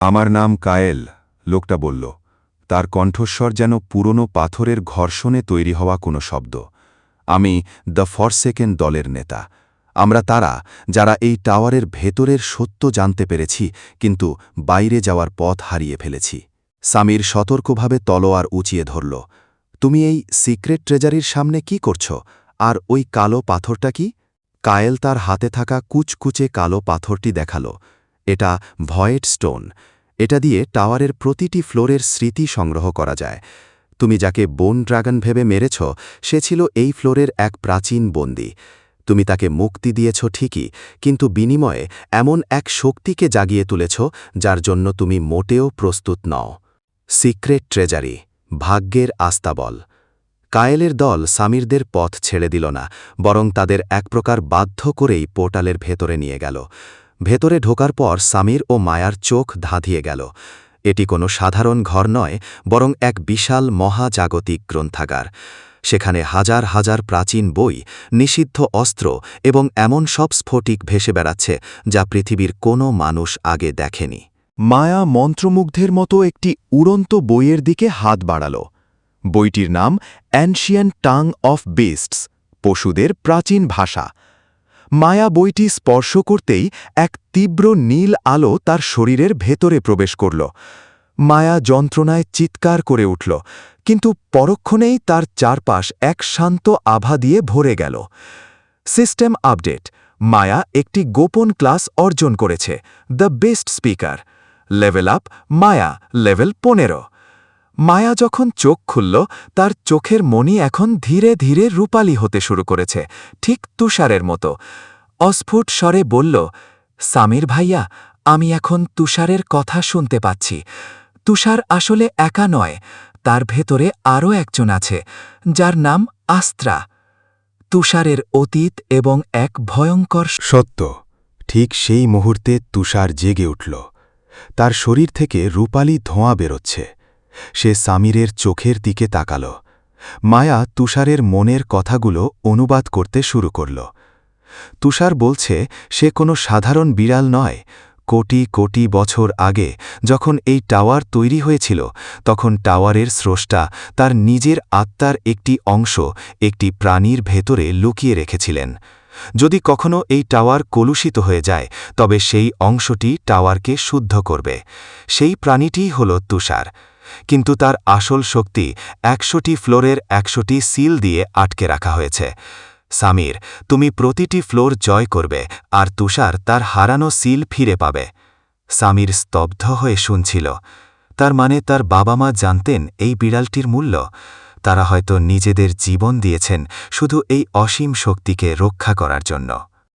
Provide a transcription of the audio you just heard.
আমার নাম কায়েল, লোকটা বলল। তার কণ্ঠস্বর যেন পুরনো পাথরের ঘর্ষণে তৈরি হওয়া কোনো শব্দ। আমি দ্য ফরসেকেন দলের নেতা। আমরা তারা যারা এই টাওয়ারের ভেতরের সত্য জানতে পেরেছি, কিন্তু বাইরে যাওয়ার পথ হারিয়ে ফেলেছি। সামির সতর্কভাবে তলোয়ার উঁচিয়ে ধরল। তুমি এই সিক্রেট ট্রেজারির সামনে কি করছ? আর ওই কালো পাথরটা কি? কায়েল তার হাতে থাকা কুচকুচে কালো পাথরটি দেখাল। এটা ভয়েড স্টোন। এটা দিয়ে টাওয়ারের প্রতিটি ফ্লোরের স্মৃতি সংগ্রহ করা যায়। তুমি যাকে বোন ড্রাগন ভেবে মেরেছ, সে ছিল এই ফ্লোরের এক প্রাচীন বন্দী। তুমি তাকে মুক্তি দিয়েছ ঠিকই, কিন্তু বিনিময়ে এমন এক শক্তিকে জাগিয়ে তুলেছ যার জন্য তুমি মোটেও প্রস্তুত নও। সিক্রেট ট্রেজারি, ভাগ্যের আস্তাবল। কায়েলের দল সামিরদের পথ ছেড়ে দিল না, বরং তাদের এক প্রকার বাধ্য করেই পোর্টালের ভেতরে নিয়ে গেল। ভেতরে ঢোকার পর সামির ও মায়ার চোখ ধাঁধিয়ে গেল। এটি কোনো সাধারণ ঘর নয়, বরং এক বিশাল মহাজাগতিক গ্রন্থাগার। সেখানে হাজার হাজার প্রাচীন বই, নিষিদ্ধ অস্ত্র এবং এমন সব স্ফটিক ভেসে বেড়াচ্ছে যা পৃথিবীর কোনো মানুষ আগে দেখেনি। মায়া মন্ত্রমুগ্ধের মতো একটি উড়ন্ত বইয়ের দিকে হাত বাড়াল। বইটির নাম অ্যানশিয়েন্ট টাং অফ বিস্টস, পশুদের প্রাচীন ভাষা। মায়া বইটি স্পর্শ করতেই এক তীব্র নীল আলো তার শরীরের ভেতরে প্রবেশ করল। মায়া যন্ত্রণায় চিৎকার করে উঠল, কিন্তু পরক্ষণেই তার চারপাশ এক শান্ত আভা দিয়ে ভরে গেল। সিস্টেম আপডেট: মায়া একটি গোপন ক্লাস অর্জন করেছে, the best speaker. Level up Maya, level 15। মায়া যখন চোখ খুলল, তার চোখের মণি এখন ধীরে ধীরে রূপালী হতে শুরু করেছে, ঠিক তুষারের মতো। অস্ফুট স্বরে বলল, সামির ভাইয়া, আমি এখন তুষারের কথা শুনতে পাচ্ছি। তুষার আসলে একা নয়, তার ভেতরে আরও একজন আছে, যার নাম আস্ত্রা। তুষারের অতীত এবং এক ভয়ঙ্কর সত্য। ঠিক সেই মুহূর্তে তুষার জেগে উঠল। তার শরীর থেকে রূপালী ধোঁয়া বেরোচ্ছে। সে সামিরের চোখের দিকে তাকাল। মায়া তুষারের মনের কথাগুলো অনুবাদ করতে শুরু করল। তুষার বলছে সে কোনো সাধারণ বিড়াল নয়। কোটি কোটি বছর আগে যখন এই টাওয়ার তৈরি হয়েছিল, তখন টাওয়ারের স্রষ্টা তার নিজের আত্মার একটি অংশ একটি প্রাণীর ভেতরে লুকিয়ে রেখেছিলেন। যদি কখনো এই টাওয়ার কলুষিত হয়ে যায়, তবে সেই অংশটি টাওয়ারকে শুদ্ধ করবে। সেই প্রাণীটিই হল তুষার। কিন্তু তার আসল শক্তি 100টি ফ্লোরের 100টি সিল দিয়ে আটকে রাখা হয়েছে। সামির, তুমি প্রতিটি ফ্লোর জয় করবে, আর তুষার তার হারানো সিল ফিরে পাবে। সামির স্তব্ধ হয়ে শুনছিল। তার মানে তার বাবা মা জানতেন এই বিড়ালটির মূল্য। তারা হয়তো নিজেদের জীবন দিয়েছেন শুধু এই অসীম শক্তিকে রক্ষা করার জন্য।